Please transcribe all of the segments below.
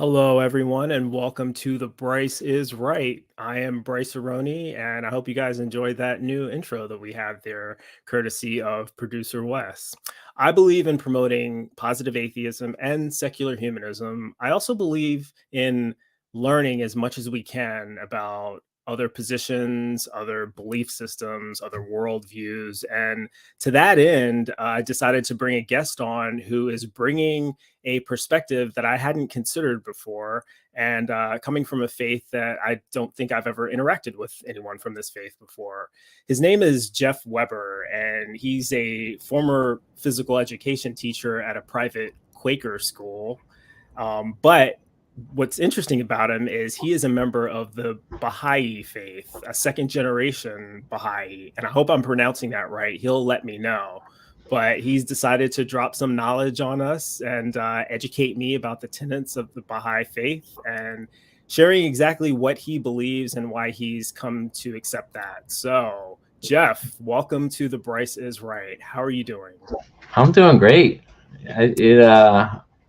Hello, everyone, and welcome to the Bryce is Right. I am Brycearonee, and I hope you guys enjoyed that new intro that we have there, courtesy of producer Wes. I believe in promoting positive atheism and secular humanism. I also believe in learning as much as we can about other positions, other belief systems, other worldviews. And to that end, I decided to bring a guest on who is bringing a perspective that I hadn't considered before, and coming from a faith that I don't think I've ever interacted with anyone from this faith before. His name is Jeff Weber, and he's a former physical education teacher at a private Quaker school. But what's interesting about him is he is a member of the Baha'i faith, a second generation Baha'i. And I hope I'm pronouncing that right. He'll let me know. But he's decided to drop some knowledge on us and educate me about the tenets of the Baha'i faith and sharing exactly what he believes and why he's come to accept that. So, Jeff, welcome to the Bryce is Right. How are you doing? I'm doing great.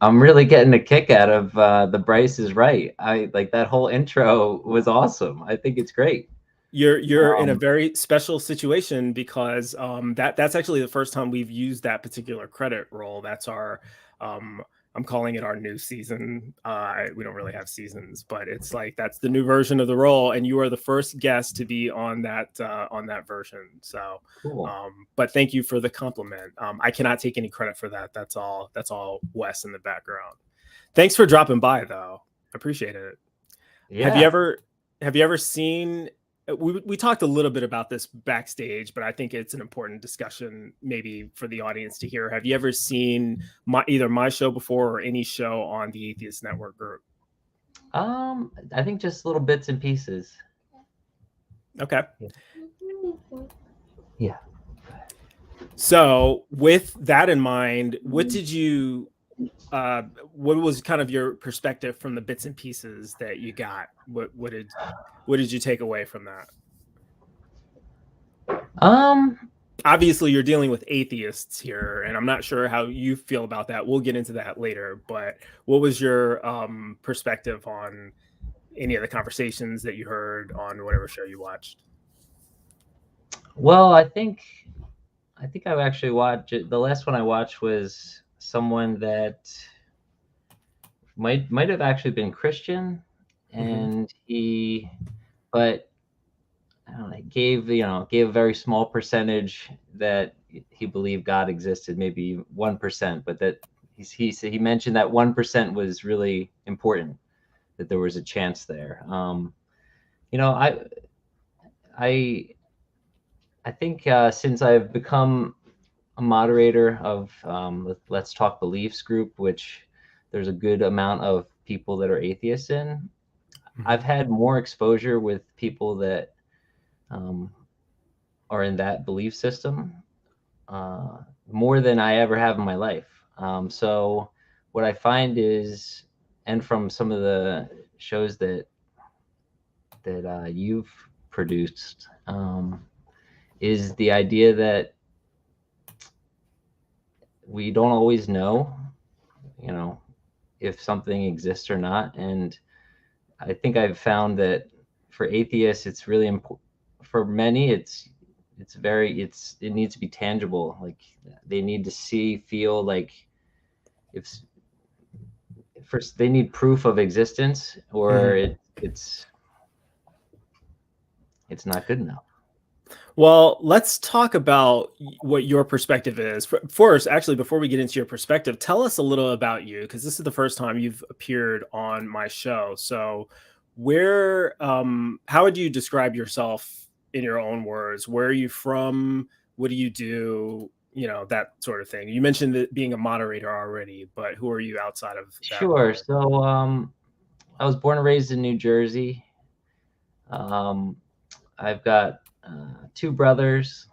I'm really getting a kick out of the Bryce is Right. I like that whole intro was awesome. I think it's great. You're in a Um, very special situation because that's actually the first time we've used that particular credit roll. That's our I'm calling it our new season. We don't really have seasons, but it's like that's the new version of the role, and you are the first guest to be on that version. So, cool. but thank you for the compliment. I cannot take any credit for that. That's all Wes in the background. Thanks for dropping by, though. I appreciate it. Have you Yeah. ever have you ever seen we talked a little bit about this backstage, but I think it's an important discussion maybe for the audience to hear. Have you ever seen either my show before or any show on the Atheist Network group? I think just little bits and pieces. Okay. Yeah. Yeah. So with that in mind, what was kind of your perspective from the bits and pieces that you got? What did you take away from that? Um, Obviously you're dealing with atheists here, and I'm not sure how you feel about that. We'll get into that later, but what was your perspective on any of the conversations that you heard on whatever show you watched? well, I think I've actually watched it. The last one I watched was someone that might have actually been Christian, Mm-hmm. and but I don't know, gave a very small percentage that he believed God existed, maybe 1%, but that he mentioned that 1% was really important, that there was a chance there. You know, I I think since I've become a moderator of Let's Talk Beliefs group, which there's a good amount of people that are atheists in, Mm-hmm. I've had more exposure with people that um, are in that belief system uh, more than I ever have in my life. So what I find is, and from some of the shows that you've produced, is the idea that we don't always know, you know, if something exists or not. And I think I've found that for atheists, it's really important. For many, it needs to be tangible. Like they need to see, feel like if first they need proof of existence, or Mm-hmm. it's not good enough. Well, let's talk about what your perspective is. First, actually, before we get into your perspective, tell us a little about you, because this is the first time you've appeared on my show. So, how would you describe yourself in your own words? Where are you from? What do you do? That sort of thing. You mentioned that being a moderator already, but who are you outside of that Sure. role? So I was born and raised in New Jersey. Um, I've got two brothers,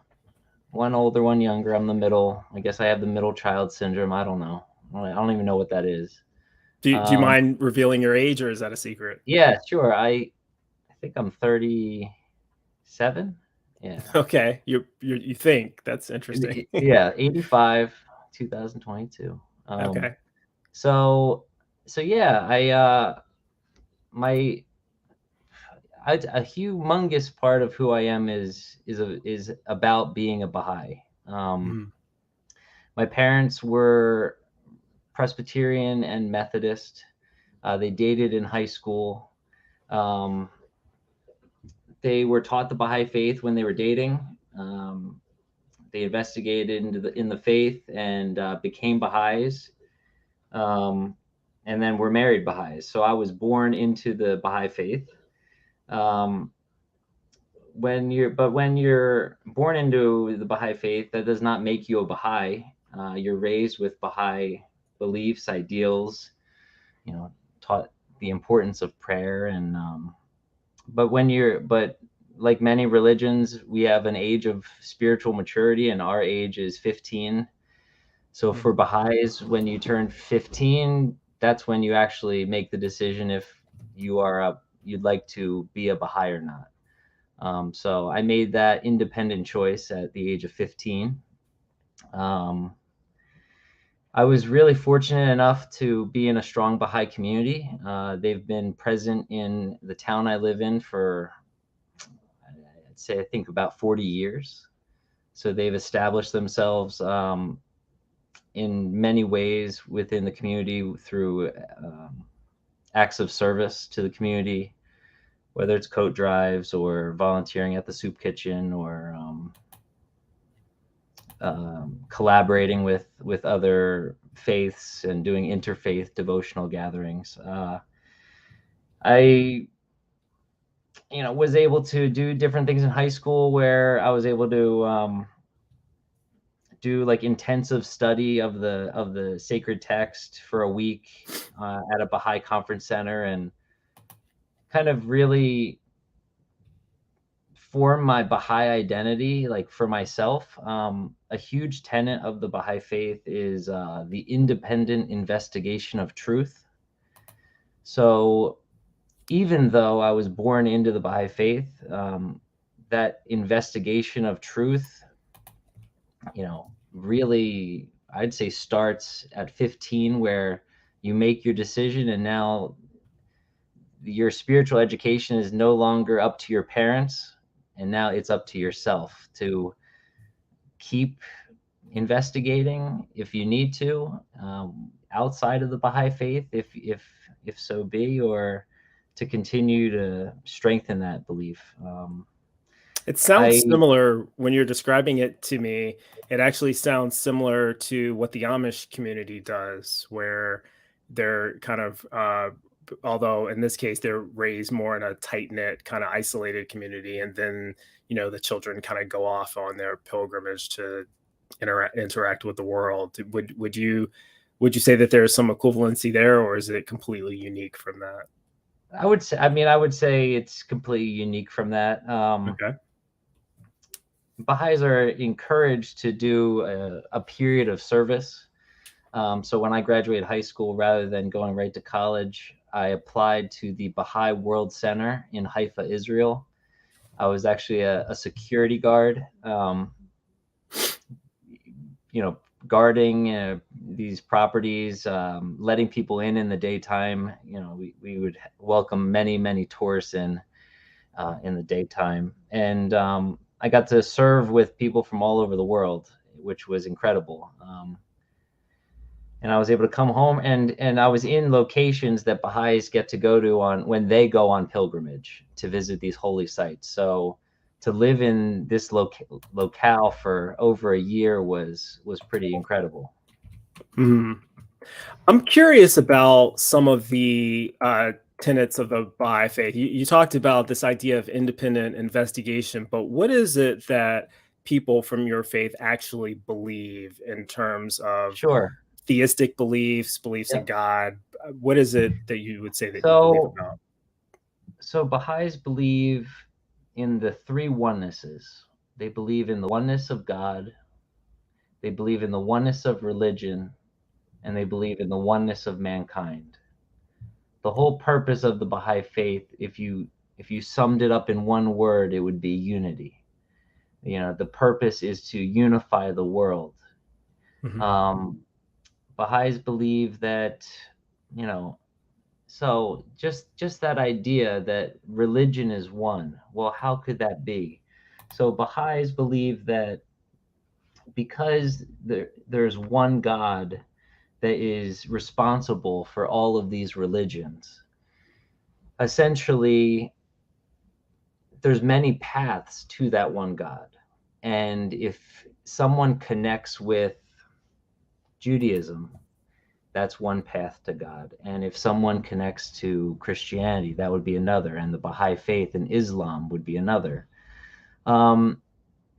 one older, one younger. I'm the middle. I guess I have the middle child syndrome. I don't know. I don't even know what that is. Do you Um, mind revealing your age, or is that a secret? yeah, sure. I think I'm 37. Yeah. Okay, you think that's interesting. Yeah, 85, 2022. Okay. So so yeah, my a humongous part of who I am is about being a Baha'i. Mhm. My parents were Presbyterian and Methodist. They dated in high school. Um, they were taught the Baha'i faith when they were dating. They investigated in the faith and became Baha'is, um, and then were married Baha'is. So I was born into the Baha'i faith. Um, when you're born into the Baha'i faith, that does not make you a Baha'i. You're raised with Baha'i beliefs, ideals, taught the importance of prayer, and but like many religions, we have an age of spiritual maturity, and our age is 15. So for Mhm. Baha'is, when you turn 15, that's when you actually make the decision if you'd like to be a Baha'i or not. So I made that independent choice at the age of 15. Um, I was really fortunate enough to be in a strong Baha'i community. They've been present in the town I live in for, I'd say, I think about 40 years. So they've established themselves in many ways within the community through acts of service to the community, whether it's coat drives or volunteering at the soup kitchen or collaborating with other faiths and doing interfaith devotional gatherings. I was able to do different things in high school where I was able to do like intensive study of the sacred text for a week at a Baha'i conference center, and kind of really form my Baha'i identity, like for myself. A huge tenet of the Baha'i faith is the independent investigation of truth. So even though I was born into the Baha'i faith, that investigation of truth, really, I'd say starts at 15, where you make your decision, and now your spiritual education is no longer up to your parents, and now it's up to yourself to keep investigating if you need to, outside of the Baha'i faith, if so be, or to continue to strengthen that belief. It sounds I similar when you're describing it to me. It actually sounds similar to what the Amish community does, where they're kind of, although in this case they're raised more in a tight knit, kind of isolated community, and then the children kind of go off on their pilgrimage to interact with the world. Would you say that there's some equivalency there, or is it completely unique from that? I would say it's completely unique from that. Okay. Baha'is are encouraged to do a period of service. So when I graduated high school, rather than going right to college, I applied to the Baha'i World Centre in Haifa, Israel. I was actually a security guard, you know, guarding these properties, letting people in the daytime. We would welcome many tourists in the daytime, and I got to serve with people from all over the world, which was incredible. And I was able to come home, and I was in locations that Baha'is get to go to on when they go on pilgrimage to visit these holy sites. So to live in this locale for over a year was pretty incredible. Mhm. I'm curious about some of the tenets of the Baha'i faith. You talked about this idea of independent investigation, but what is it that people from your faith actually believe in terms of Sure. theistic beliefs, beliefs in Yep. God? What is it that you would say that you believe So about? so Baha'is believe in the three onenesses. They believe in the oneness of God, they believe in the oneness of religion, and they believe in the oneness of mankind. The whole purpose of the Baha'i faith, if you summed it up in one word, it would be unity. The purpose is to unify the world. Mhm. Um, Baha'is believe that you know, so just that idea that religion is one. Well, how could that be? So Baha'is believe that because there's one God that is responsible for all of these religions, essentially there's many paths to that one God. And if someone connects with Judaism, that's one path to God. And if someone connects to Christianity, that would be another. And the Baha'i faith and Islam would be another. Um,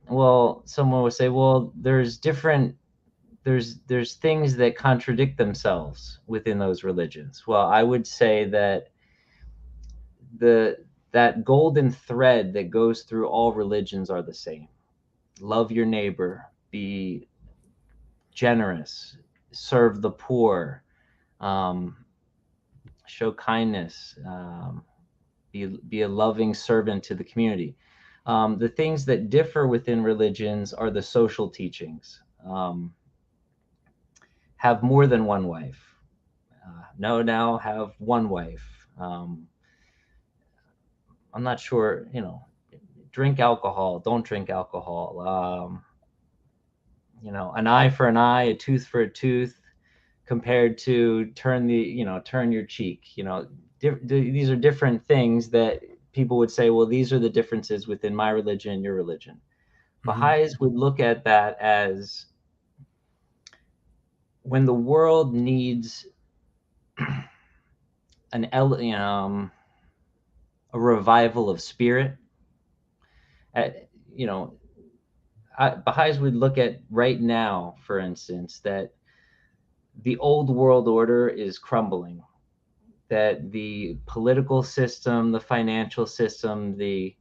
well, someone would say, well, there's things that contradict themselves within those religions. Well, I would say that the that golden thread that goes through all religions are the same. Love your neighbor, be generous, serve the poor, um, show kindness, be a loving servant to the community. The things that differ within religions are the social teachings. Have more than one wife. No, now have one wife. I'm not sure, drink alcohol, don't drink alcohol. An eye for an eye, a tooth for a tooth, compared to turn your cheek. These are different things that people would say, well, these are the differences within my religion and your religion. Mhm. Baha'is would look at that as when the world needs a revival of spirit. uh, you know Baha'is would look at right now, for instance, that the old world order is crumbling, that the political system, the financial system, the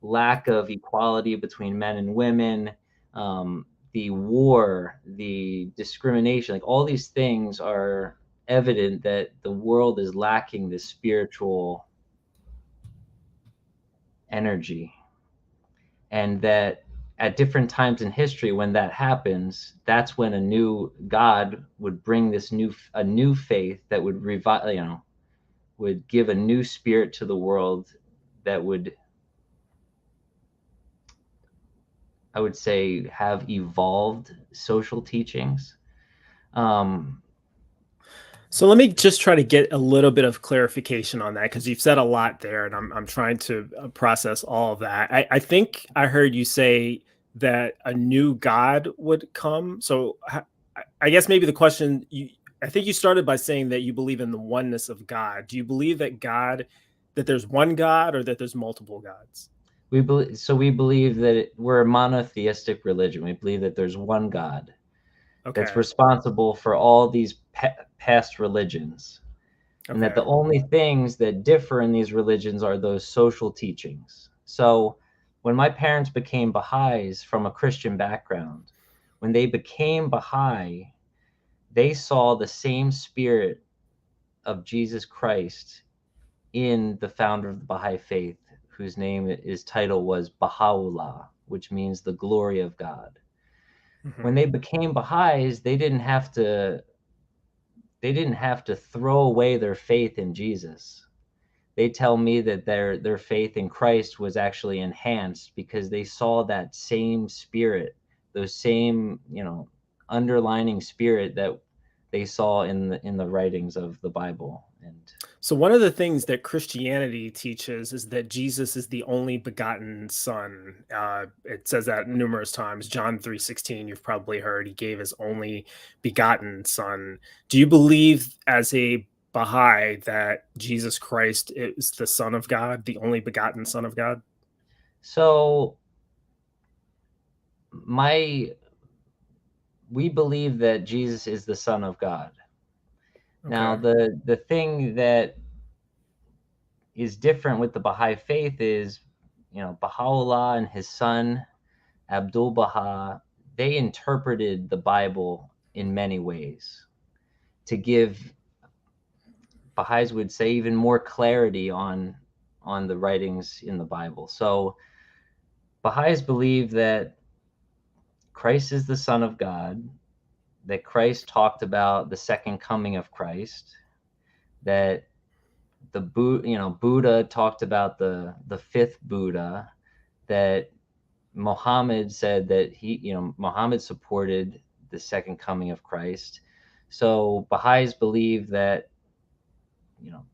lack of equality between men and women, the war, the discrimination, like all these things are evident that the world is lacking this spiritual energy. And that at different times in history, when that happens, that's when a new God would bring a new faith that would revive, would give a new spirit to the world that would, I would say, have evolved social teachings. Um, So let me just try to get a little bit of clarification on that because you've said a lot there, and I'm trying to process all of that. I think I heard you say that a new God would come. So I guess maybe the question you I think you started by saying that you believe in the oneness of God. Do you believe that there's one God or that there's multiple gods? we believe that we're a monotheistic religion. We believe that there's one God that's Okay. responsible for all these past religions, and that the Okay. only things that differ in these religions are those social teachings. So when my parents became Baha'is from a Christian background, when they became Baha'i, they saw the same spirit of Jesus Christ in the founder of the Baha'i faith, whose title was Baha'u'llah, which means the glory of God. When Hmm. they became Baha'is, they didn't have to throw away their faith in Jesus. They tell me that their faith in Christ was actually enhanced because they saw that same spirit, those same, underlining spirit that they saw in the writings of the Bible. And So one of the things that Christianity teaches is that Jesus is the only begotten Son. It says that numerous times. John 3:16. You've probably heard he gave his only begotten Son. Do you believe, as a Baha'i, that Jesus Christ is the Son of God, the only begotten Son of God? so my we believe that Jesus is the Son of God. Now, Okay. the thing that is different with the Baha'i faith is, Baha'u'llah and his son Abdul Baha, they interpreted the Bible in many ways to give, Baha'is would say, even more clarity on the writings in the Bible. So Baha'is believe that Christ is the Son of God, that Christ talked about the second coming of Christ, that Buddha talked about the fifth Buddha, that Muhammad said that Muhammad supported the second coming of Christ. So Baha'is believe that,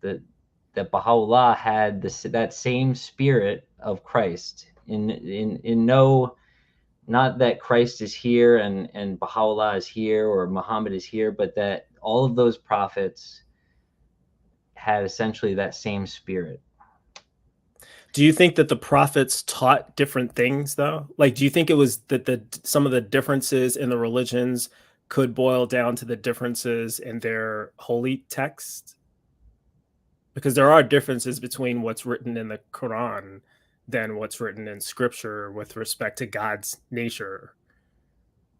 that Baha'u'llah had that same spirit of Christ. In no, not that Christ is here and Baha'u'llah is here or Muhammad is here, but that all of those prophets had essentially that same spirit. Do you think that the prophets taught different things, though? Like, do you think it was that some of the differences in the religions could boil down to the differences in their holy text? Because there are differences between what's written in the Quran than what's written in Scripture with respect to God's nature,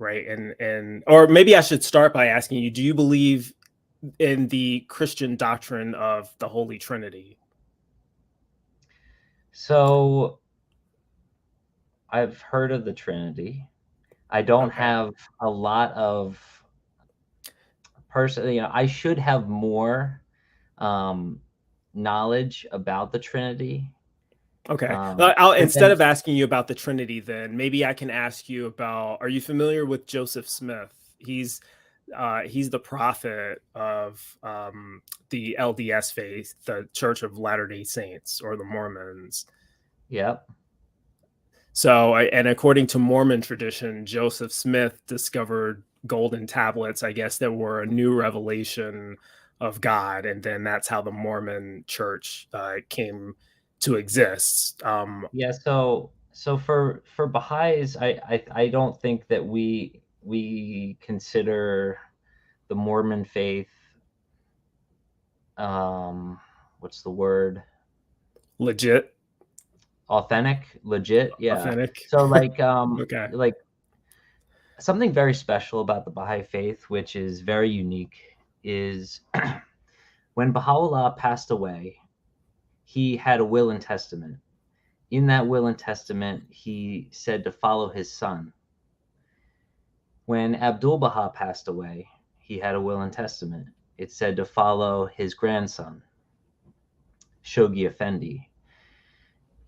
right? And or maybe I should start by asking you: do you believe in the Christian doctrine of the Holy Trinity? So I've heard of the Trinity. I don't Okay. have a lot of personally, I should have more um, knowledge about the Trinity. Okay. But Instead then, of asking you about the Trinity, then maybe I can ask you about, are you familiar with Joseph Smith? He's the prophet of the LDS faith, the Church of Latter-day Saints, or the Mormons. yep. So, and according to Mormon tradition, Joseph Smith discovered golden tablets, I guess, that were a new revelation of God, and then that's how the Mormon Church came to exist. Yeah. So for Baha'is, I don't think that we consider the Mormon faith, what's the word? Legit, Authentic, legit. Yeah. authentic. So Okay. like something very special about the Baha'i faith, which is very unique, is when Baha'u'llah passed away, he had a will and testament. In that will and testament, he said to follow his son. When Abdul Baha passed away, he had a will and testament. It said to follow his grandson, Shoghi Effendi.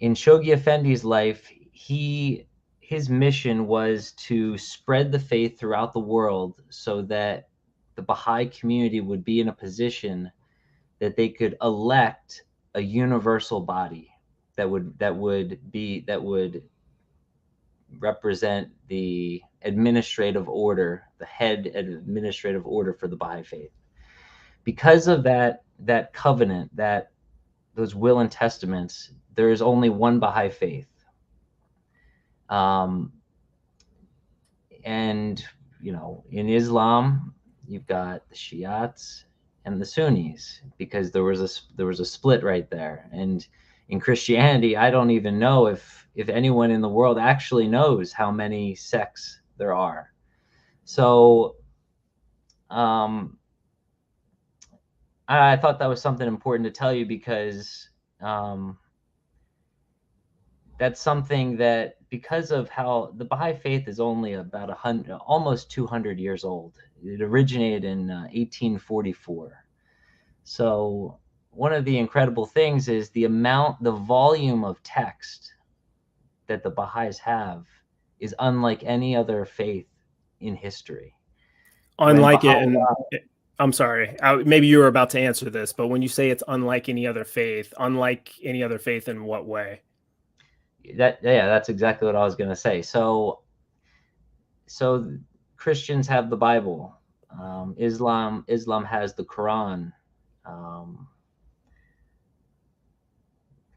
In Shoghi Effendi's life, his mission was to spread the faith throughout the world so that the Baha'i community would be in a position that they could elect a universal body that would represent the administrative order, the head administrative order for the Baha'i faith. Because of that covenant, that those will and testaments, there is only one Baha'i faith. Um, and in Islam, you've got the Shiites and the Sunnis, because there was a split right there. And in Christianity, I don't even know if anyone in the world actually knows how many sects there are. So um, I thought that was something important to tell you, because um, that's something that, because of how the Baha'i faith is only about 100, almost 200 years old. It originated in 1844. So one of the incredible things is the volume of text that the Baha'is have is unlike any other faith in history. When Unlike it, and Baha'u'llah, I'm sorry, maybe you were about to answer this, but when you say it's unlike any other faith, unlike any other faith in what way? that's exactly what I was going to say. So Christians have the Bible. Islam has the Quran. Um,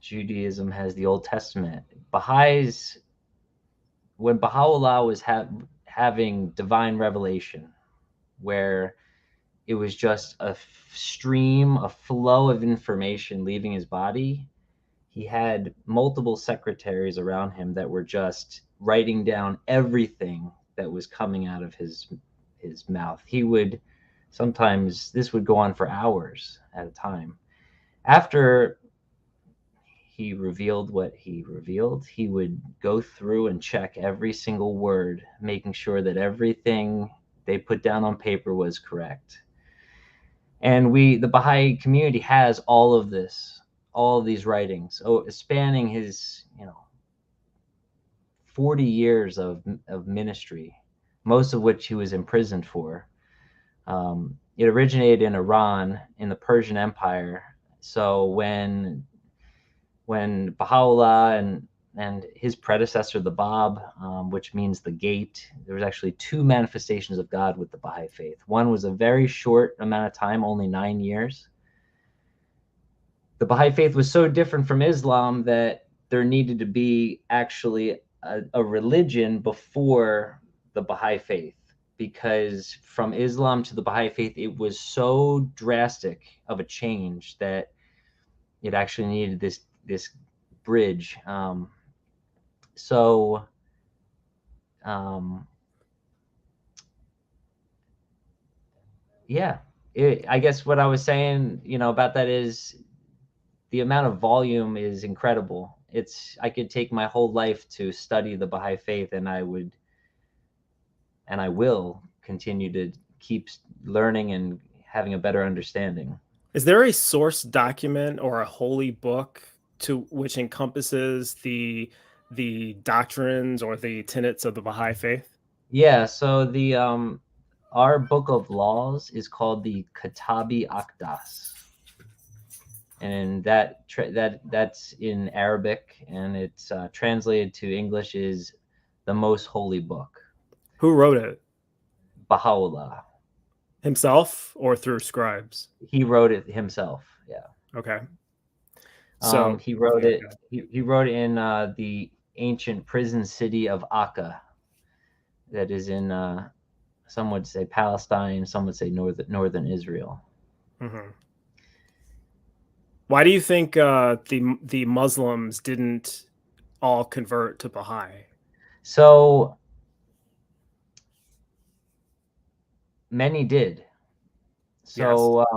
Judaism has the Old Testament. Baha'is, when Baha'u'llah was having divine revelation, where it was just a stream, a flow of information leaving his body, he had multiple secretaries around him that were just writing down everything that was coming out of his mouth. He would sometimes, this would go on for hours at a time. After he revealed what he revealed, he would go through and check every single word, making sure that everything they put down on paper was correct. And the Baha'i community has all of this, all of these writings, spanning his 40 years of ministry, most of which he was imprisoned for. It originated in Iran in the Persian Empire. So when Baha'u'llah and his predecessor, the Bab, which means the gate, there was actually two manifestations of God with the Baha'i faith. One was a very short amount of time, only 9 years. The Baha'i faith was so different from Islam that there needed to be actually a religion before the Baha'i faith, because from Islam to the Baha'i faith, it was so drastic of a change that it actually needed this bridge. So yeah, I guess what I was saying, about that is the amount of volume is incredible. I could take my whole life to study the Baha'i faith, and I will continue to keep learning and having a better understanding. Is there a source document or a holy book to which encompasses the doctrines or the tenets of the Baha'i faith? Yeah, so the our book of laws is called the Kitabi Akdas, and that's in Arabic, and it's translated to English is the most holy book. Who wrote it? Baha'u'llah. Himself or through scribes? He wrote it himself. Yeah. Okay. So He wrote yeah, it. He wrote it in the ancient prison city of Akka, that is in some would say Palestine, some would say northern Israel. mm-hmm. Why do you think the Muslims didn't all convert to Baha'i? So many did. So Yes.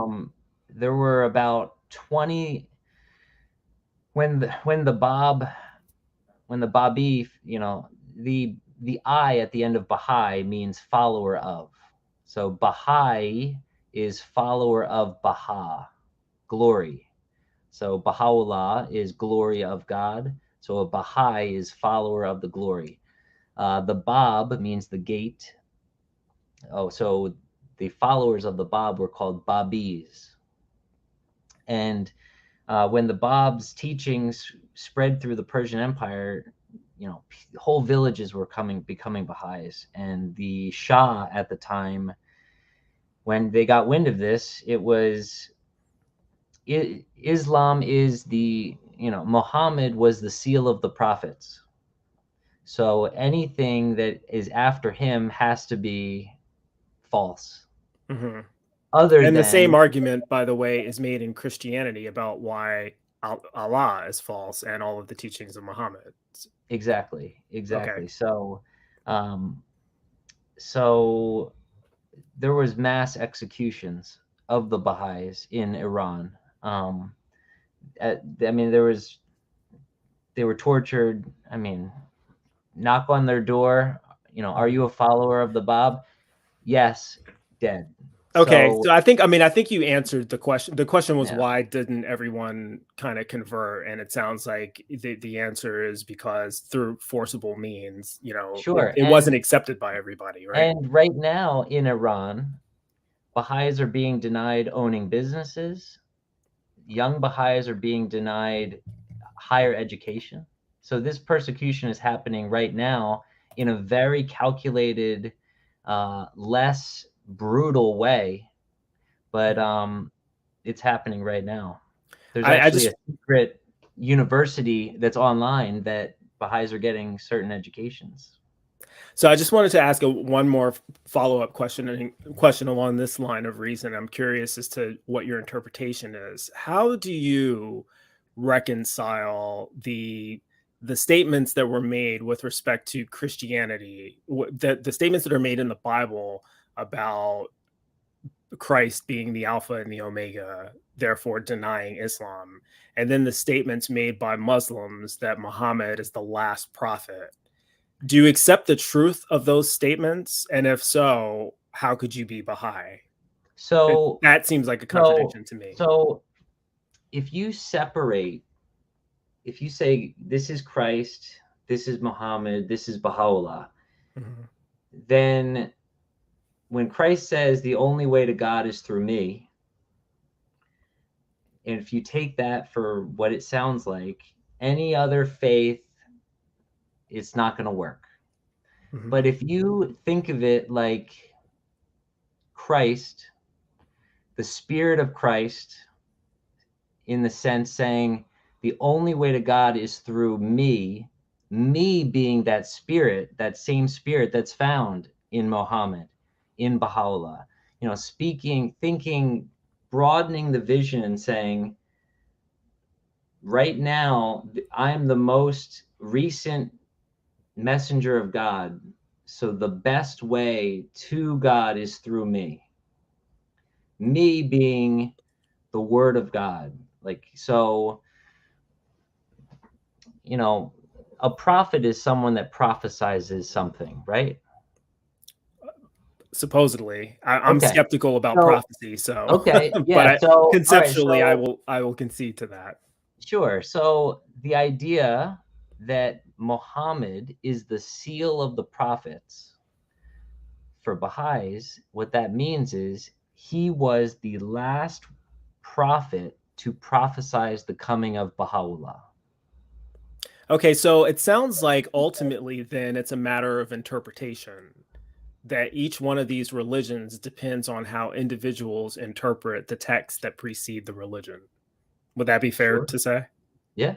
there were about 20 when the Babi, the I at the end of Baha'i means follower of. So Baha'i is follower of Baha, glory. So Baha'u'llah is glory of God. So a Baha'i is follower of the glory. The Bab means the gate. Oh, so the followers of the Bab were called Babis. And when the Bab's teachings spread through the Persian Empire, whole villages were becoming Baha'is. And the Shah at the time, when they got wind of this, Islam is Muhammad was the seal of the prophets. So anything that is after him has to be false. Mm-hmm. Other And the same than argument, by the way, is made in Christianity about why Allah is false and all of the teachings of Muhammad. exactly. Okay. So, so there was mass executions of the Baha'is in Iran. They were tortured. Knock on their door. Are you a follower of the Bab? Yes, dead. Okay, So so I think you answered the question. The question was, yeah, why didn't everyone kind of convert? And it sounds like the answer is because through forcible means, sure. it wasn't accepted by everybody, right? And right now in Iran, Baha'is are being denied owning businesses. Young Baha'is are being denied higher education. So this persecution is happening right now in a very calculated, less brutal way, but it's happening right now. There's I actually just a secret university that's online that Baha'is are getting certain educations. So I just wanted to ask one more follow-up question along this line of reason. I'm curious as to what your interpretation is. How do you reconcile the statements that were made with respect to Christianity, the statements that are made in the Bible about Christ being the Alpha and the Omega, therefore denying Islam, and then the statements made by Muslims that Muhammad is the last prophet? Do you accept the truth of those statements? And if so, how could you be Baha'i? So, That seems like a so, contradiction to me. so if you separate, if you say this is Christ, this is Muhammad, this is Baha'u'llah, Mhm. then when Christ says the only way to God is through me, and if you take that for what it sounds like, any other faith, it's not going to work. Mhm. But if you think of it like Christ, the Spirit of Christ, in the sense saying the only way to God is through me being that spirit, that same spirit that's found in Muhammad, in Baha'u'llah, speaking, thinking, broadening the vision and saying, right now, I'm the most recent messenger of God. So the best way to God is through me. Me being the word of God. Like, so, a prophet is someone that prophesizes something, right? Supposedly, I'm Okay. skeptical about So, prophecy, so okay. but Yeah. So, all right. conceptually, So, I will concede to that. sure. So the idea that Muhammad is the seal of the prophets for Baha'is, what that means is he was the last prophet to prophesize the coming of Baha'u'llah. Okay, so it sounds like ultimately then it's a matter of interpretation, that each one of these religions depends on how individuals interpret the texts that precede the religion. Would that be fair Sure. to say? Yeah.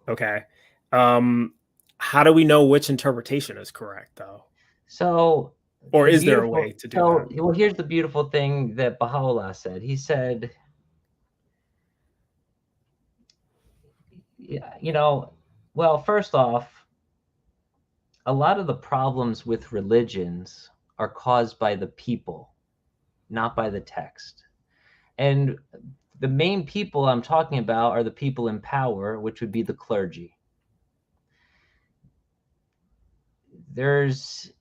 Okay. Um, how do we know which interpretation is correct, though? So Or the is there a beautiful, way to do so that? well, here's the beautiful thing that Baha'u'llah said. He said, yeah, well, first off, a lot of the problems with religions are caused by the people, not by the text. And the main people I'm talking about are the people in power, which would be the clergy. There's,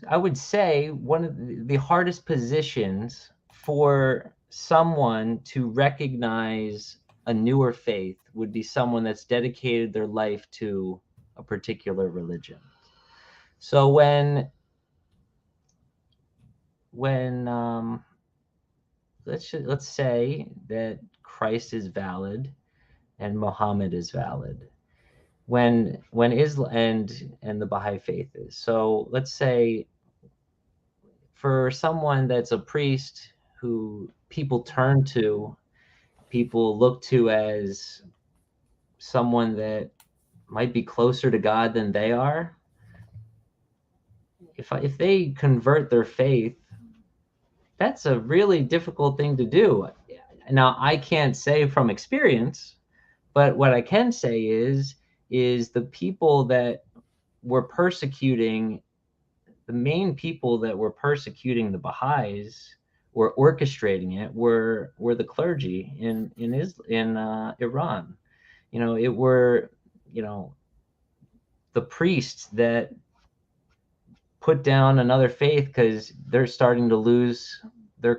I would say, one of the hardest positions for someone to recognize a newer faith would be someone that's dedicated their life to a particular religion. So when let's say that Christ is valid and Muhammad is valid, when Islam and the Baha'i faith is. So let's say for someone that's a priest who people turn to, people look to as someone that might be closer to God than they are, if they convert their faith, that's a really difficult thing to do. Now, I can't say from experience, but what I can say is the people that were persecuting, the main people that were persecuting the Baha'is, were orchestrating it, were the clergy in Iran. It were the priests that put down another faith because they're starting to lose their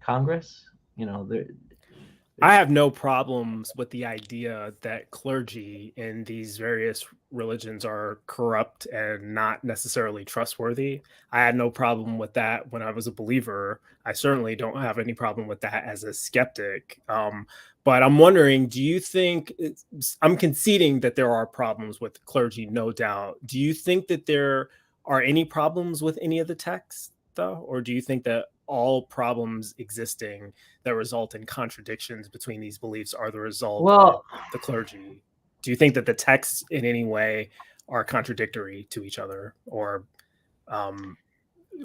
Congress. They're, I have no problems with the idea that clergy in these various religions are corrupt and not necessarily trustworthy. I had no problem with that when I was a believer. I certainly don't have any problem with that as a skeptic. But I'm wondering, do you think I'm conceding that there are problems with clergy, no doubt. Do you think that there are any problems with any of the texts, though? Or do you think that all problems existing that result in contradictions between these beliefs are the result of well, the clergy? Do you think that the texts in any way are contradictory to each other um,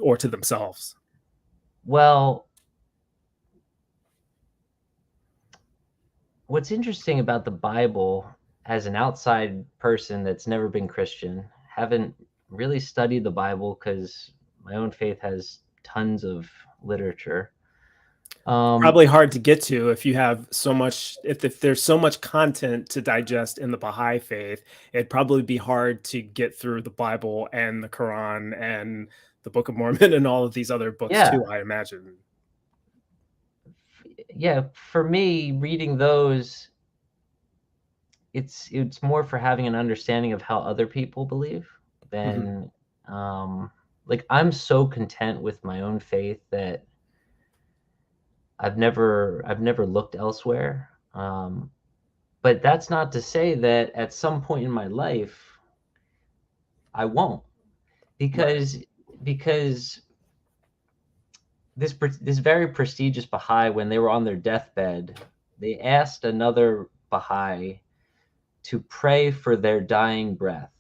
or to themselves? well, what's interesting about the Bible, as an outside person that's never been Christian, haven't really studied the Bible because my own faith has tons of literature. Um, Probably hard to get to if you have so much, if there's so much content to digest in the Baha'i faith, it'd probably be hard to get through the Bible and the Quran and the Book of Mormon and all of these other books Yeah, too, I imagine. yeah. For me, reading those, it's more for having an understanding of how other people believe Hmm. than like I'm so content with my own faith that I've never looked elsewhere. But that's not to say that at some point in my life I won't, Right. because because this very prestigious Baha'i, when they were on their deathbed, they asked another Baha'i to pray for their dying breath.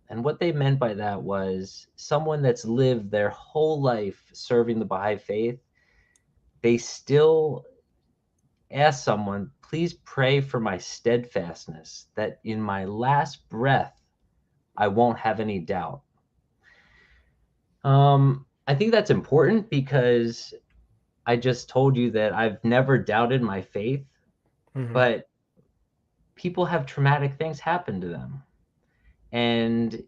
And what they meant by that was someone that's lived their whole life serving the Baha'i faith, they still ask someone, please pray for my steadfastness, that in my last breath, I won't have any doubt. I think that's important because I just told you that I've never doubted my faith, Hmm. but people have traumatic things happen to them. And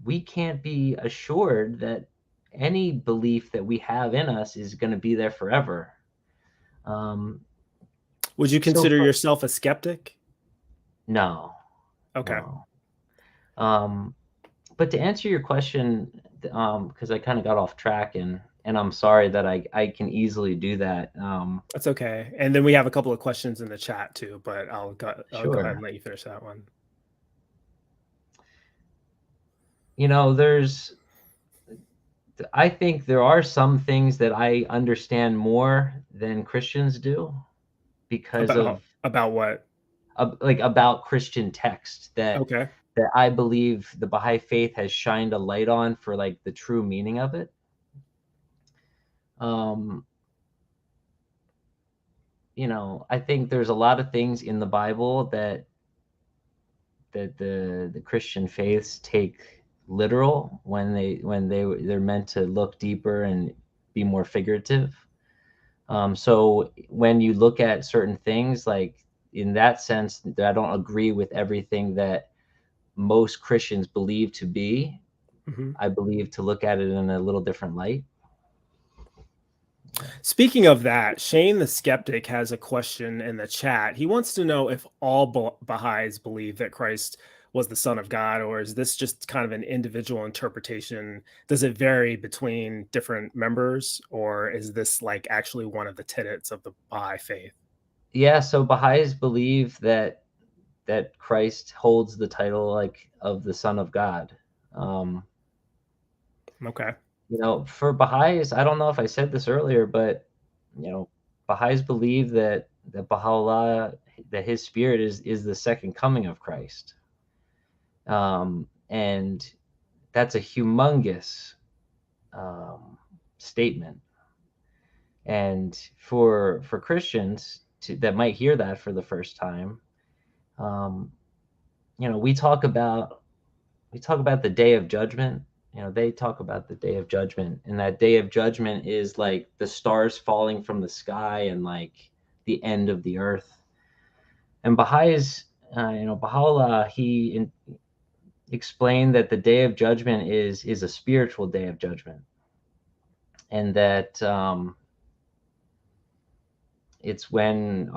we can't be assured that any belief that we have in us is going to be there forever. Um, Would you so consider for, yourself a skeptic? no, Okay. no. Um, but to answer your question, because I kind of got off track, and I'm sorry that I can easily do that. That's okay. And then we have a couple of questions in the chat too, but I'll go ahead and Sure. let you finish that one. There's I think there are some things that I understand more than Christians do because About what? of like about Christian text Okay. that I believe the Baha'i faith has shined a light on for like the true meaning of it. Um, I think there's a lot of things in the Bible that the Christian faiths take literal when they're meant to look deeper and be more figurative. So when you look at certain things, like in that sense, that I don't agree with everything that most Christians believe to be. Hmm. I believe to look at it in a little different light. Speaking of that, Shane the Skeptic has a question in the chat. He wants to know if all Baha'is believe that Christ was the Son of God, or is this just kind of an individual interpretation? Does it vary between different members, or is this like actually one of the tenets of the Baha'i faith? Yeah, so Baha'is believe that Christ holds the title like of the Son of God. Um, Okay. for Baha'is, I don't know if I said this earlier, but you know, Baha'is believe that Baha'u'llah, that his spirit is the second coming of Christ. And that's a humongous statement. And for Christians that might hear that for the first time, um, we talk about the day of judgment. They talk about the day of judgment, and that day of judgment is like the stars falling from the sky and like the end of the earth. And Baha'u'llah, explained that the day of judgment is a spiritual day of judgment, and that it's when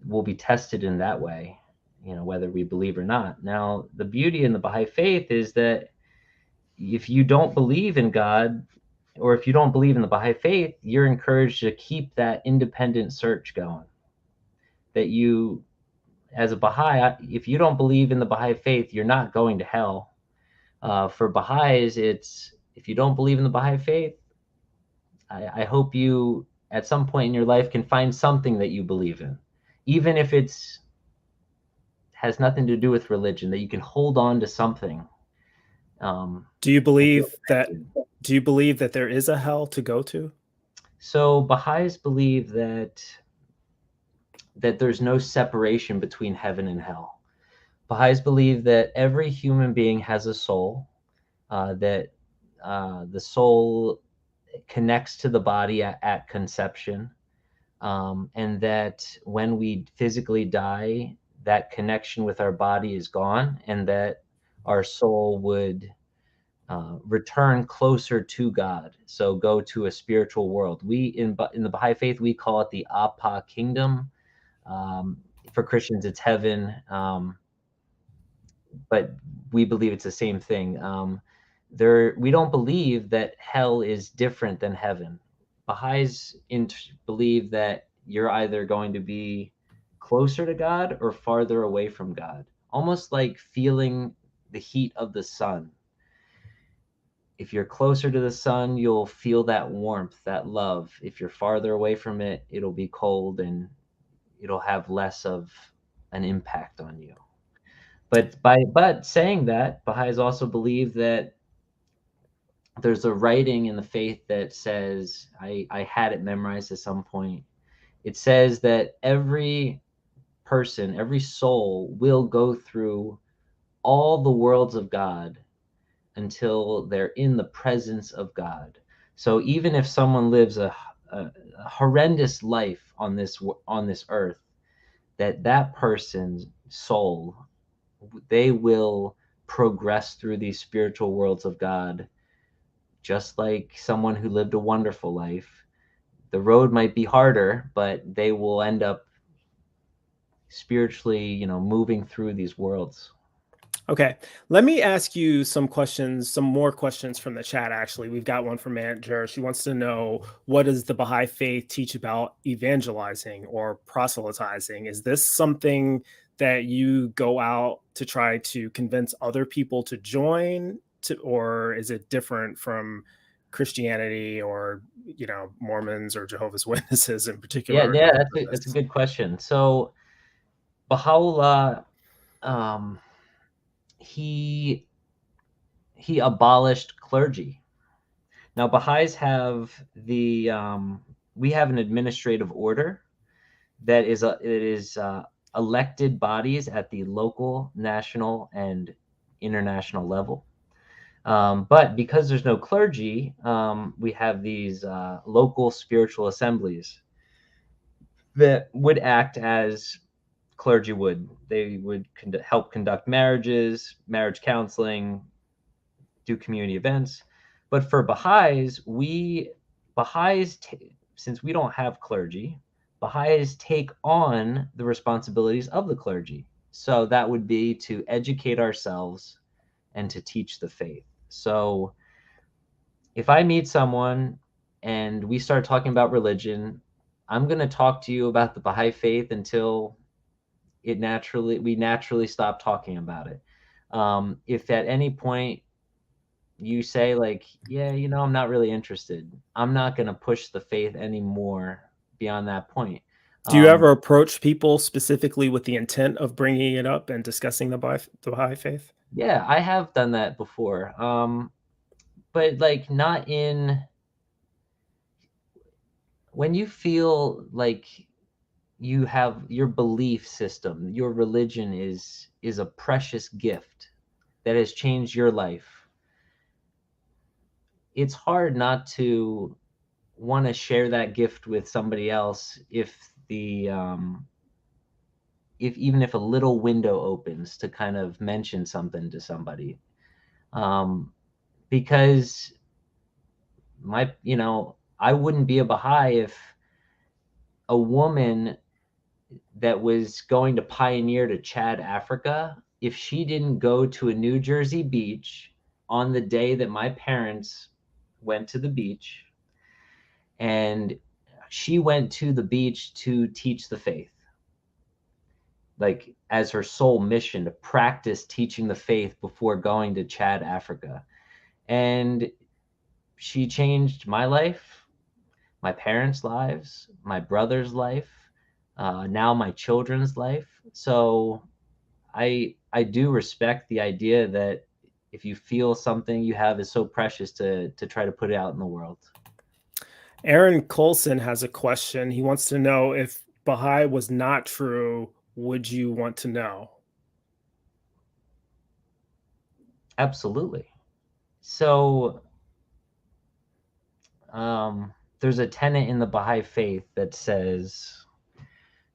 we'll be tested in that way, whether we believe or not. Now, the beauty in the Baha'i faith is that if you don't believe in God, or if you don't believe in the Baha'i faith, you're encouraged to keep that independent search going. That you, as a Baha'i, if you don't believe in the Baha'i faith, you're not going to hell. For Baha'is, it's if you don't believe in the Baha'i faith, I hope you, at some point in your life, can find something that you believe in, even if it's has nothing to do with religion, that you can hold on to something. Do you I feel believe that connected. do you believe that there is a hell to go to? So Baha'is believe that there's no separation between heaven and hell. Baha'is believe that every human being has a soul, that the soul connects to the body at conception, and that when we physically die, that connection with our body is gone, and that our soul would return closer to God. So go to a spiritual world. We in the Baha'i faith, we call it the Apa kingdom. For Christians, it's heaven, but we believe it's the same thing. We don't believe that hell is different than heaven. Baha'is believe that you're either going to be closer to God or farther away from God, almost like feeling the heat of the sun. If you're closer to the sun, you'll feel that warmth, that love. If you're farther away from it, it'll be cold and it'll have less of an impact on you. But saying that, Baha'is also believe that there's a writing in the faith that says, I had it memorized at some point. It says that every person, every soul will go through all the worlds of God until they're in the presence of God. So even if someone lives a horrendous life on this earth, that person's soul, they will progress through these spiritual worlds of God, just like someone who lived a wonderful life. The road might be harder, but they will end up spiritually, moving through these worlds. Okay, let me ask you some questions, some more questions from the chat. Actually, we've got one from Manager. She wants to know, what does the Baha'i faith teach about evangelizing or proselytizing? Is this something that you go out to try to convince other people to join, or is it different from Christianity or Mormons or Jehovah's Witnesses in Yeah, particular? yeah, that's a good question. So Baha'u'llah, he abolished clergy. Now Baha'is have we have an administrative order that is elected bodies at the local, national, and international level. But because there's no clergy, we have these local spiritual assemblies that would act as clergy would. They would help conduct marriages, marriage counseling, do community events. But for Baha'is, since we don't have clergy, Baha'is take on the responsibilities of the clergy. So that would be to educate ourselves and to teach the faith. So if I meet someone and we start talking about religion, I'm going to talk to you about the Baha'i faith until we naturally stop talking about it. If at any point you say like, yeah, I'm not really interested, I'm not going to push the faith anymore beyond that point. Do you ever approach people specifically with the intent of bringing it up and discussing the Baha'i faith? Yeah, I have done that before. But like not in when you feel like you have your belief system, your religion is a precious gift that has changed your life. It's hard not to want to share that gift with somebody else if even if a little window opens to kind of mention something to somebody, because I wouldn't be a Baha'i if a woman that was going to pioneer to Chad, Africa, if she didn't go to a New Jersey beach on the day that my parents went to the beach, and she went to the beach to teach the faith, like as her sole mission to practice teaching the faith before going to Chad, Africa. And she changed my life, my parents' lives, my brother's life, now my children's life. So I do respect the idea that if you feel something you have is so precious to try to put it out in the world. Aaron Colson has a question. He wants to know, if Baha'i was not true, would you want to know? Absolutely. So there's a tenet in the Baha'i faith that says,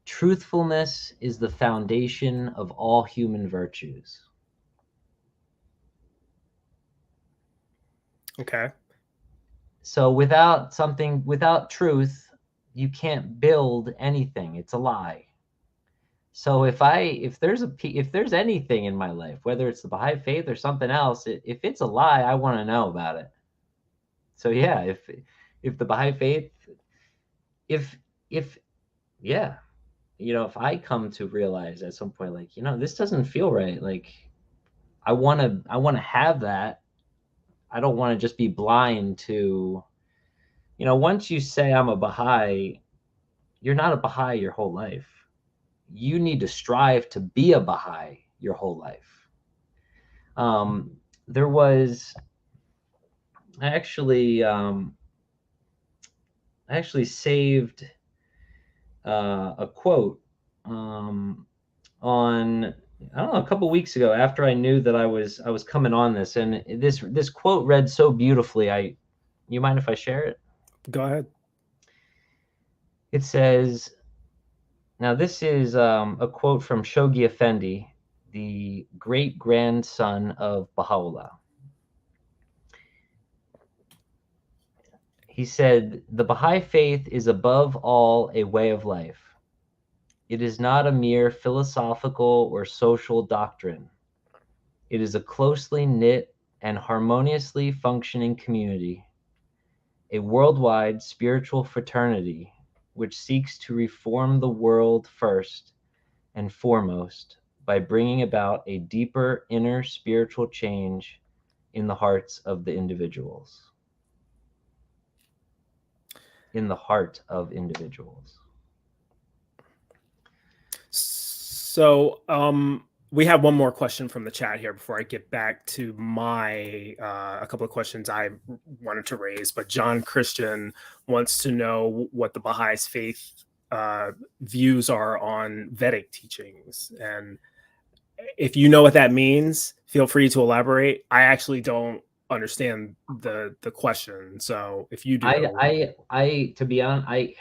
truthfulness is the foundation of all human virtues. Okay. So without truth, you can't build anything. It's a lie. So if there's anything in my life, whether it's the Baha'i faith or something else, if it's a lie, I want to know about it. So yeah, if the Baha'i faith, if if yeah, if I come to realize at some point, like, this doesn't feel right, like I want to have that. I don't want to just be blind to, once you say I'm a Baha'i, you're not a Baha'i your whole life. You need to strive to be a Baha'i your whole life. There was I actually saved a quote on, I don't know, a couple weeks ago, after I knew that I was coming on this, and this quote read so beautifully. You mind if I share it? Go ahead. It says, now this is a quote from Shoghi Effendi, the great grandson of Baha'u'llah. He said, "The Baha'i faith is above all a way of life. It is not a mere philosophical or social doctrine. It is a closely knit and harmoniously functioning community, a worldwide spiritual fraternity which seeks to reform the world first and foremost by bringing about a deeper inner spiritual change in the hearts of the individuals." In the heart of individuals. So, we have one more question from the chat here before I get back to my a couple of questions I wanted to raise. But John Christian wants to know what the Baha'i faith views are on Vedic teachings, and if you know what that means, feel free to elaborate. I actually don't understand the question, so if you do, I to be honest,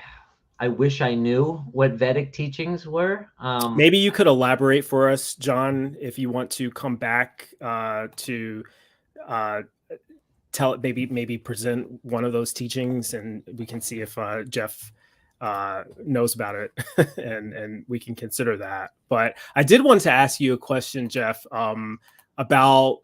I wish I knew what Vedic teachings were. maybe you could elaborate for us, John, if you want to come back to tell, maybe present one of those teachings, and we can see if Jeff knows about it, and we can consider that. But I did want to ask you a question, Jeff, about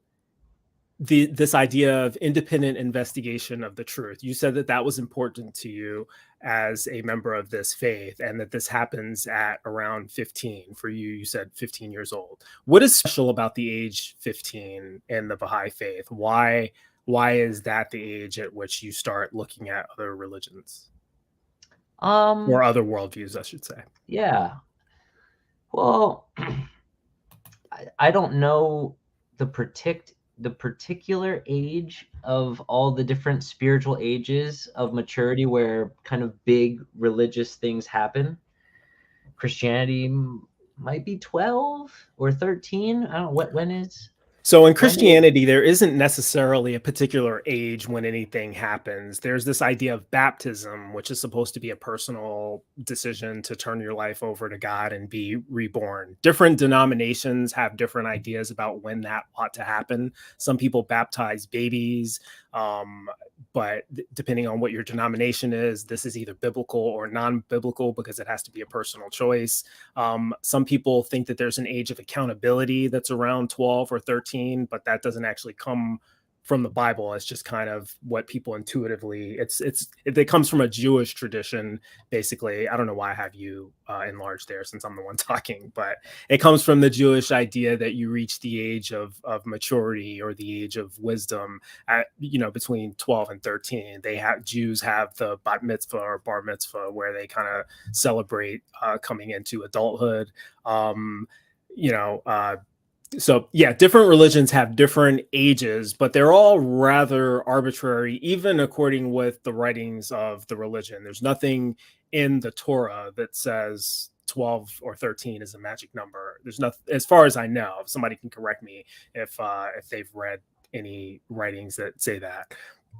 this idea of independent investigation of the truth. You said that that was important to you as a member of this faith, and that this happens at around 15. For you, you said 15 years old. What is special about the age 15 in the Baha'i faith? Why is that the age at which you start looking at other religions or other worldviews, I should say? Yeah. Well, I don't know the particular age of all the different spiritual ages of maturity where kind of big religious things happen. Christianity might be 12 or 13. I don't know when is. So in Christianity, there isn't necessarily a particular age when anything happens. There's this idea of baptism, which is supposed to be a personal decision to turn your life over to God and be reborn. Different denominations have different ideas about when that ought to happen. Some people baptize babies, but depending on what your denomination is, this is either biblical or non-biblical because it has to be a personal choice. Some people think that there's an age of accountability that's around 12 or 13, but that doesn't actually come from the Bible. It's just kind of what people intuitively, it comes from a Jewish tradition, basically. I don't know why I have you enlarged there since I'm the one talking, but it comes from the Jewish idea that you reach the age of maturity or the age of wisdom at, between 12 and 13. Jews have the bat mitzvah or bar mitzvah where they kind of celebrate coming into adulthood. So yeah, different religions have different ages, but they're all rather arbitrary, even according with the writings of the religion. There's nothing in the Torah that says 12 or 13 is a magic number. There's nothing, as far as I know. Somebody can correct me if they've read any writings that say that.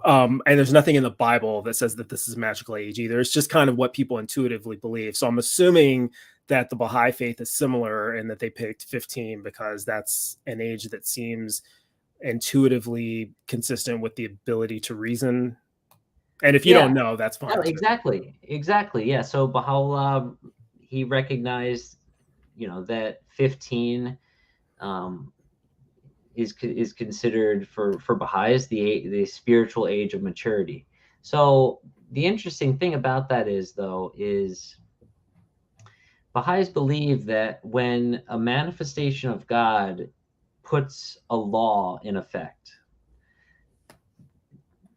And there's nothing in the Bible that says that this is a magical age either. It's just kind of what people intuitively believe. So I'm assuming that the Baha'i faith is similar and that they picked 15 because that's an age that seems intuitively consistent with the ability to reason? And if you Yeah. don't know, that's No, fine too. exactly. Yeah. So Baha'u'llah, he recognized, that 15 um, is considered for Baha'is the spiritual age of maturity. So the interesting thing about that is Baha'is believe that when a manifestation of God puts a law in effect,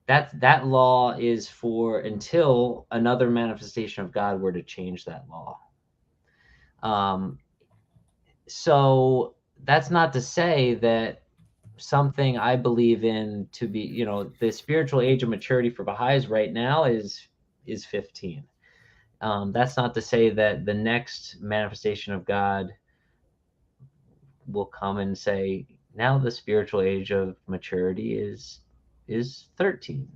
that law is for until another manifestation of God were to change that law. Um, so that's not to say that something I believe in to be, the spiritual age of maturity for Baha'is right now is 15. That's not to say that the next manifestation of God will come and say, now the spiritual age of maturity is 13.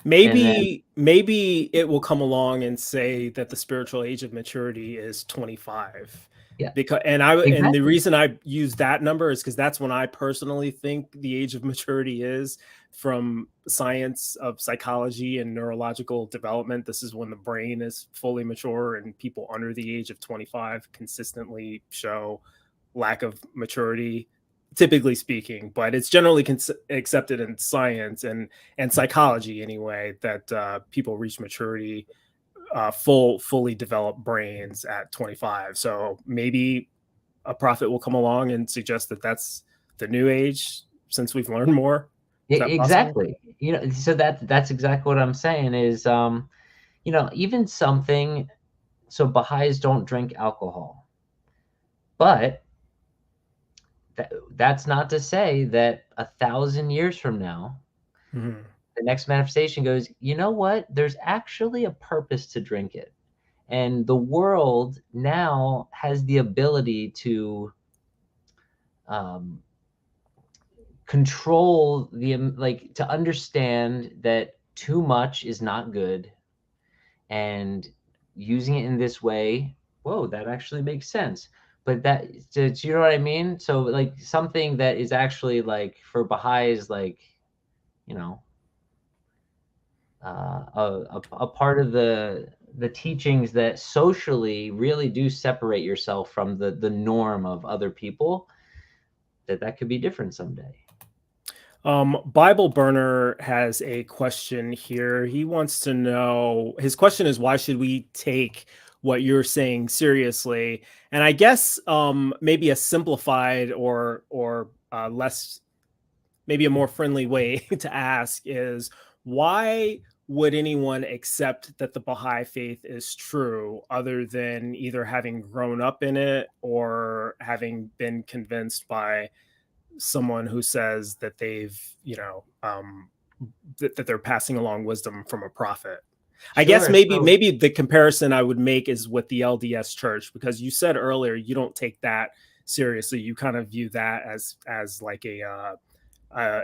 And then Maybe it will come along and say that the spiritual age of maturity is 25. yeah, Because and the exactly. reason I use that number is because that's when I personally think the age of maturity is, from science of psychology and neurological development. This is when the brain is fully mature, and people under the age of 25 consistently show lack of maturity, typically speaking. But it's generally accepted in science and psychology anyway that people reach maturity, fully developed brains at 25. So maybe a prophet will come along and suggest that that's the new age, since we've learned more. Is that possible? Exactly. So that's exactly what I'm saying is, even something, so Baha'is don't drink alcohol, but that's not to say that 1,000 years from now, Mm-hmm. the next manifestation goes, you know what? There's actually a purpose to drink it. And the world now has the ability to um, control like to understand that too much is not good, and using it in this way, whoa, that actually makes sense. But do you know what I mean? So like something that is actually like for Baha'is, like, you know, a part of the teachings that socially really do separate yourself from the norm of other people, that could be different someday. Bible Burner has a question here. He wants to know, his question is, why should we take what you're saying seriously? And I guess maybe a simplified or less, maybe a more friendly way to ask is, why would anyone accept that the Baha'i faith is true other than either having grown up in it or having been convinced by someone who says that they've, that they're passing along wisdom from a prophet? I guess Sure. So maybe the comparison I would make is with the LDS church, because you said earlier you don't take that seriously. You kind of view that as like a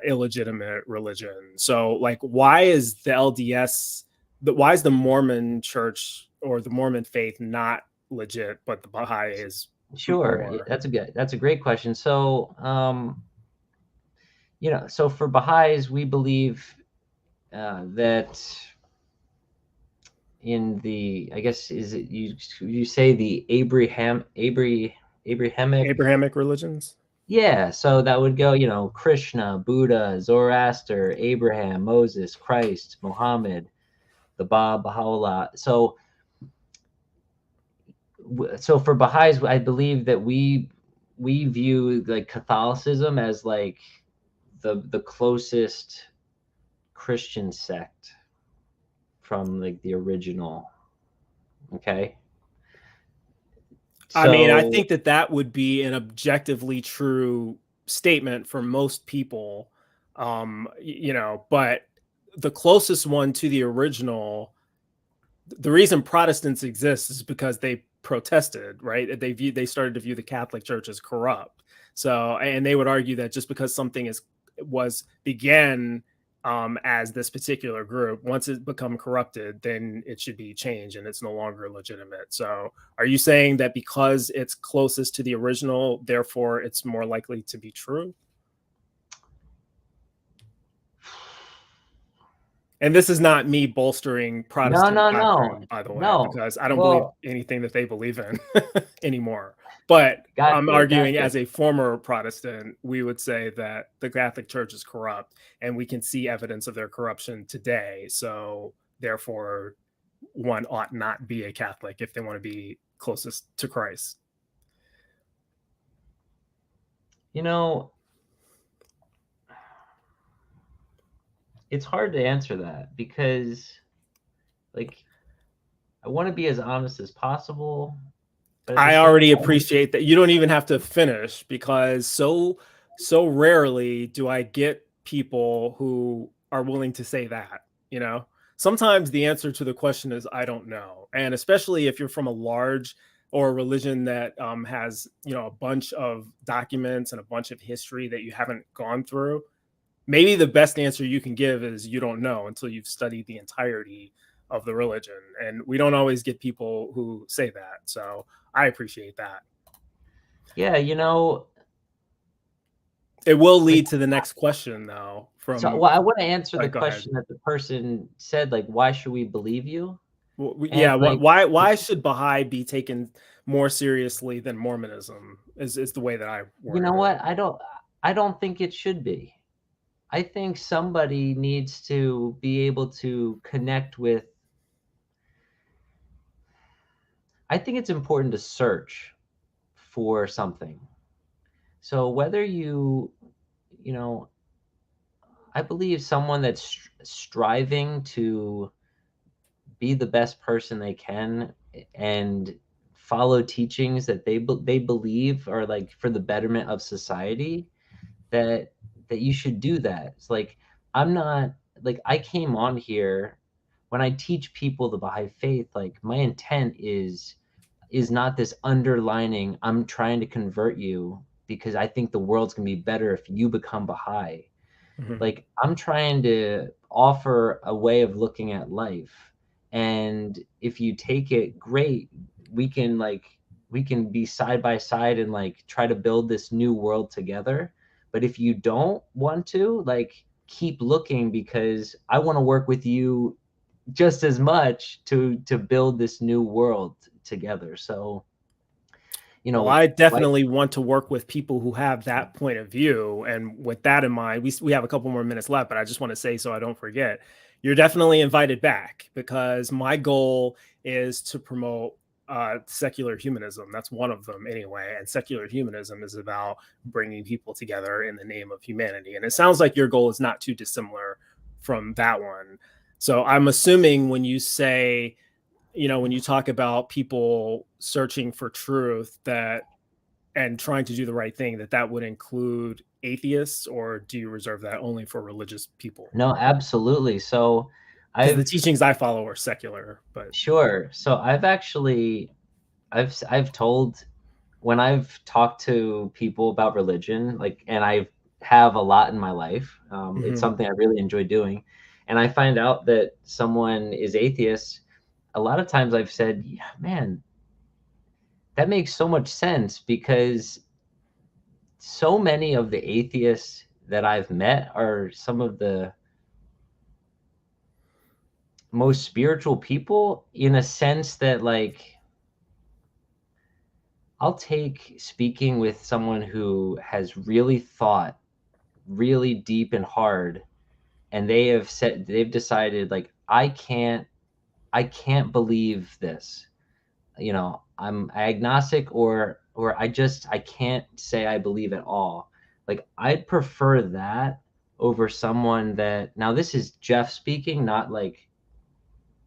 illegitimate religion. So like, why is the LDS, why is the Mormon church or the Mormon faith not legit, but the Baha'i is sure, more? that's a great question. So so for Baha'is, we believe that in the, I guess, is it you say the Abrahamic. Abrahamic religions? Yeah, so that would go, Krishna, Buddha, Zoroaster, Abraham, Moses, Christ, Muhammad, the Baha'u'llah. So for Baha'is, I believe that we view like Catholicism as like the closest Christian sect from like the original. Okay. I mean, I So think that would be an objectively true statement for most people. But the closest one to the original, the reason Protestants exist is because they protested, right? They started to view the Catholic Church as corrupt. So, and they would argue that just because something began as this particular group, once it become corrupted, then it should be changed and it's no longer legitimate. So, are you saying that because it's closest to the original, therefore it's more likely to be true? And this is not me bolstering No, Protestant no, no, doctrine, by the way, no. because I don't believe Well, anything that they believe in anymore. But I'm gotcha, arguing gotcha. as a former Protestant, we would say that the Catholic Church is corrupt, and we can see evidence of their corruption today. So therefore, one ought not be a Catholic if they want to be closest to Christ. You know, it's hard to answer that because, like, I want to be as honest as possible, but at the I same already time, appreciate that you don't even have to finish, because so rarely do I get people who are willing to say that, you know. Sometimes the answer to the question is I don't know. And especially if you're from a large or a religion that has, you know, a bunch of documents and a bunch of history that you haven't gone through, maybe the best answer you can give is you don't know until you've studied the entirety of the religion. And we don't always get people who say that. So I appreciate that. yeah, It will like, lead to the next question, though. so, From well, I want to answer the Go ahead. question that the person said, like, why should we believe you? And Yeah, like, why should Baha'i be taken more seriously than Mormonism? Is the way that I you worded know it. what? I don't think it should be. I think somebody needs to be able to connect with. I think it's important to search for something. So whether you know, I believe someone that's striving to be the best person they can and follow teachings that they believe are like for the betterment of society, that you should do that. It's like, I'm not, like, I came on here when I teach people the Baha'i faith, like my intent is not this underlining, I'm trying to convert you because I think the world's gonna be better if you become Baha'i. Mhm. Like, I'm trying to offer a way of looking at life. And if you take it, great. We can be side by side and like try to build this new world together. But if you don't want to, like, keep looking, because I want to work with you just as much to build this new world together. So, Well, I like, definitely want to work with people who have that point of view. And with that in mind, we have a couple more minutes left, but I just want to say so I don't forget, you're definitely invited back, because my goal is to promote secular humanism. That's one of them anyway. And secular humanism is about bringing people together in the name of humanity. And it sounds like your goal is not too dissimilar from that one. So I'm assuming when you say, you know, when you talk about people searching for truth, that and trying to do the right thing, that would include atheists, or do you reserve that only for religious people? no, absolutely. So Because the I've teachings I follow are secular, but Sure. So I've actually I've told, when I've talked to people about religion, like, and I have a lot in my life. It's mhm. something I really enjoy doing, and I find out that someone is atheist. A lot of times I've said, yeah, man, that makes so much sense, because so many of the atheists that I've met are some of the most spiritual people, in a sense that, like, I'll take speaking with someone who has really thought really deep and hard, and they've decided, like, I can't believe this. I'm agnostic, or I can't say I believe at all. Like, I'd prefer that over someone that, now this is Jeff speaking, not like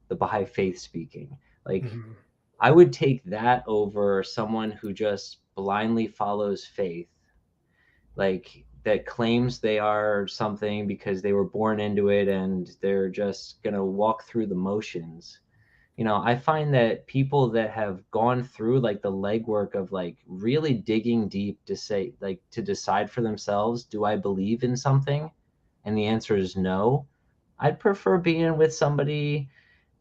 the Baha'i faith speaking. Like, Mhm. I would take that over someone who just blindly follows faith, like, that claims they are something because they were born into it and they're just going to walk through the motions. I find that people that have gone through like the legwork of like really digging deep to say, like, to decide for themselves, do I believe in something? And the answer is no. I'd prefer being with somebody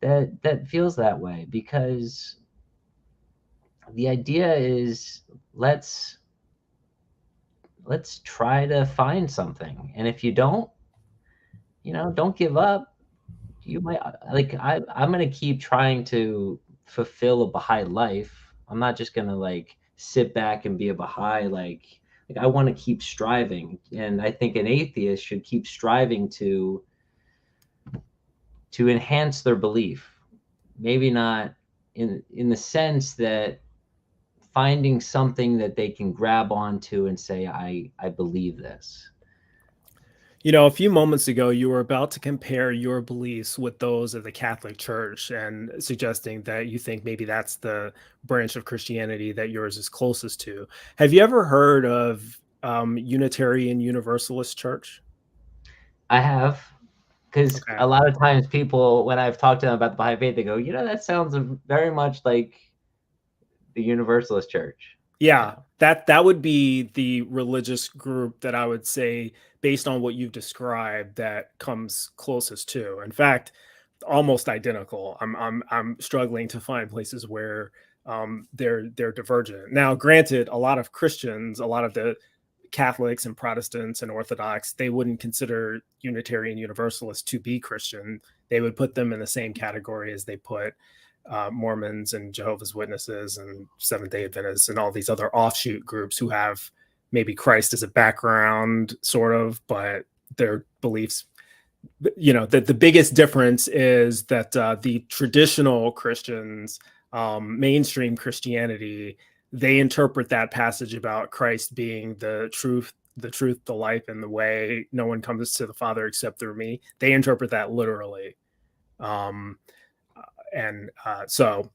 that feels that way, because the idea is, let's try to find something. And if you don't, don't give up. you might like I'm gonna keep trying to fulfill a Baha'i life. I'm not just gonna like sit back and be a Baha'i. Like I want to keep striving, and I think an atheist should keep striving to enhance their belief. Maybe not in the sense that finding something that they can grab onto and say, I believe this. You know, a few moments ago, you were about to compare your beliefs with those of the Catholic Church and suggesting that you think maybe that's the branch of Christianity that yours is closest to. Have you ever heard of Unitarian Universalist Church? I have, because Okay. a lot of times people, when I've talked to them about the Baha'i faith, they go, that sounds very much like the Universalist Church. Yeah, that would be the religious group that I would say, based on what you've described, that comes closest to. In fact, almost identical. I'm struggling to find places where they're divergent. Now, granted, a lot of Christians, a lot of the Catholics and Protestants and Orthodox, they wouldn't consider Unitarian Universalists to be Christian. They would put them in the same category as they put Mormons and Jehovah's Witnesses and Seventh Day Adventists and all these other offshoot groups who have maybe Christ as a background, sort of, but their beliefs. You know, that the biggest difference is that the traditional Christians, mainstream Christianity, they interpret that passage about Christ being the truth, the life, and the way. No one comes to the Father except through me. They interpret that literally. Um, and so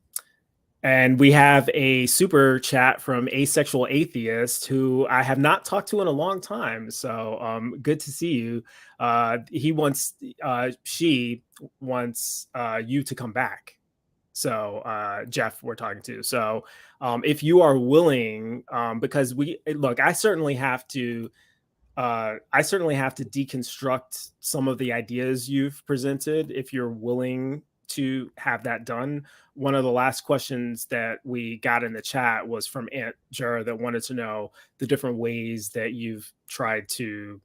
and we have a super chat from Asexual Atheist, who I have not talked to in a long time. So good to see you. She wants you to come back. So Jeff, we're talking to. So if you are willing, because I certainly have to deconstruct some of the ideas you've presented if you're willing to have that done. One of the last questions that we got in the chat was from Aunt Jura that wanted to know the different ways that you've tried to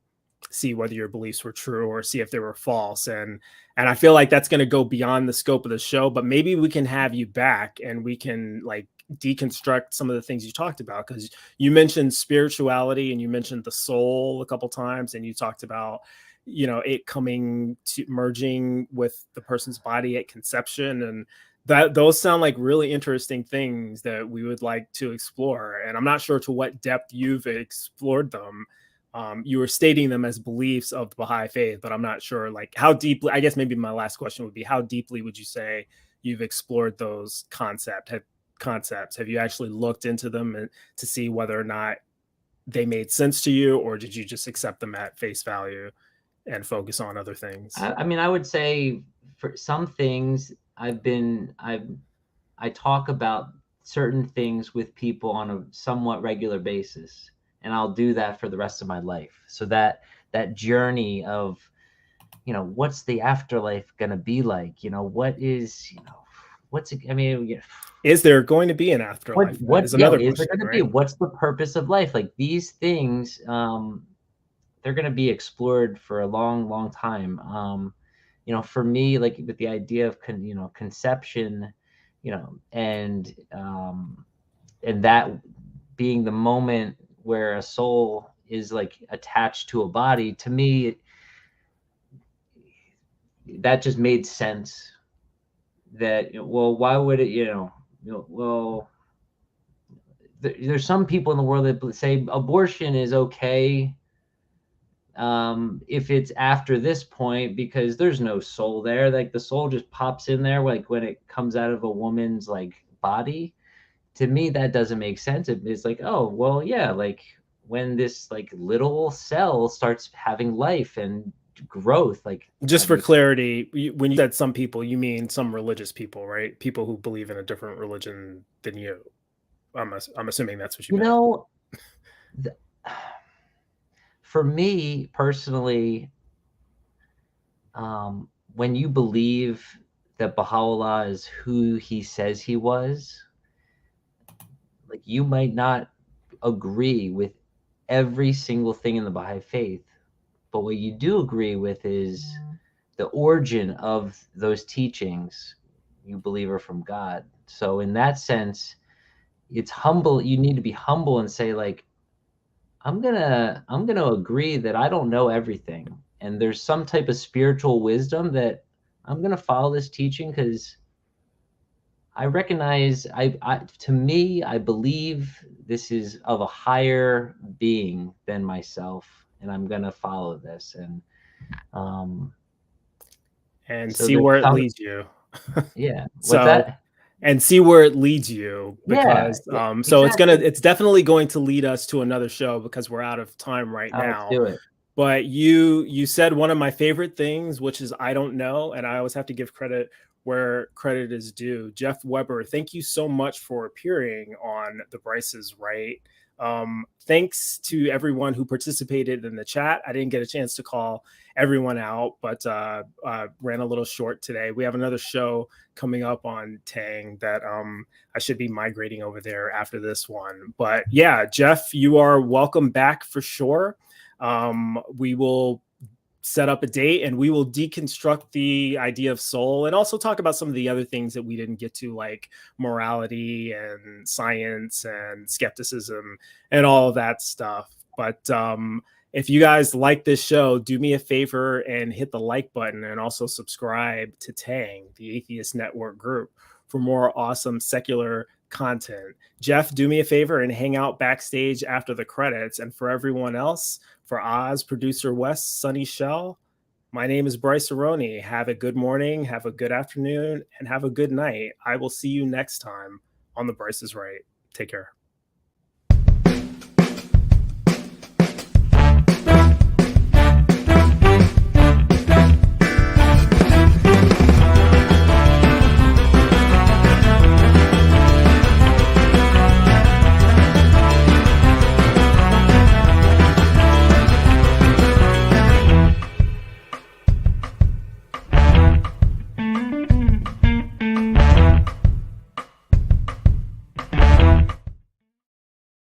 see whether your beliefs were true or see if they were false. And I feel like that's going to go beyond the scope of the show, but maybe we can have you back and we can like deconstruct some of the things you talked about, because you mentioned spirituality and you mentioned the soul a couple times, and you talked about, you know, it coming to merging with the person's body at conception, and that those sound like really interesting things that we would like to explore. And I'm not sure to what depth you've explored them. You were stating them as beliefs of the Baha'i faith, but I'm not sure like how deeply. I guess maybe my last question would be, how deeply would you say you've explored those concepts? Have you actually looked into them and to see whether or not they made sense to you, or did you just accept them at face value and focus on other things? I mean, I would say for some things, I talk about certain things with people on a somewhat regular basis, and I'll do that for the rest of my life. So that journey of, what's the afterlife going to be like? What is, what's it, I mean, Is there going to be an afterlife? That is another is there question, going to be? right? What's the purpose of life? Like these things, they're going to be explored for a long, long time. For me, like with the idea of conception, and that being the moment where a soul is like attached to a body, to me, that just made sense. That, well, why would it, well, there's some people in the world that say abortion is okay if it's after this point, because there's no soul there. Like the soul just pops in there, like when it comes out of a woman's like body. To me, that doesn't make sense. It's like, oh, well, yeah, like when this like little cell starts having life and growth, like Just that for makes. clarity, when you said some people, you mean some religious people, right? People who believe in a different religion than you. I'm assuming that's what you You meant. know, th- for me personally, when you believe that Baha'u'llah is who he says he was, like you might not agree with every single thing in the Baha'i faith, but what you do agree with is the origin of those teachings you believe are from God. So in that sense, it's humble. You need to be humble and say, like, I'm gonna agree that I don't know everything, and there's some type of spiritual wisdom that I'm gonna follow this teaching because I recognize to me, I believe this is of a higher being than myself, and I'm gonna follow this. Um, And so see there's where it some, leads you. yeah. What's So, that? and see where it leads you, Yeah, because yeah, so exactly. it's definitely going to lead us to another show because we're out of time right Let's now. do it. But you said one of my favorite things, which is I don't know, and I always have to give credit where credit is due. Jeff Weber, thank you so much for appearing on The Bryce is Right. Thanks to everyone who participated in the chat. I didn't get a chance to call everyone out, but ran a little short today. We have another show coming up on Tang that I should be migrating over there after this one. But yeah, Jeff, you are welcome back for sure. We will set up a date and we will deconstruct the idea of soul and also talk about some of the other things that we didn't get to, like morality and science and skepticism and all of that stuff. But if you guys like this show, do me a favor and hit the like button and also subscribe to Tang, the Atheist Network group, for more awesome secular content. Jeff, do me a favor and hang out backstage after the credits. And for everyone else, for Oz, producer Wes, Sunny Shell, my name is Brycearonee. Have a good morning, have a good afternoon, and have a good night. I will see you next time on The Bryce is Right. Take care.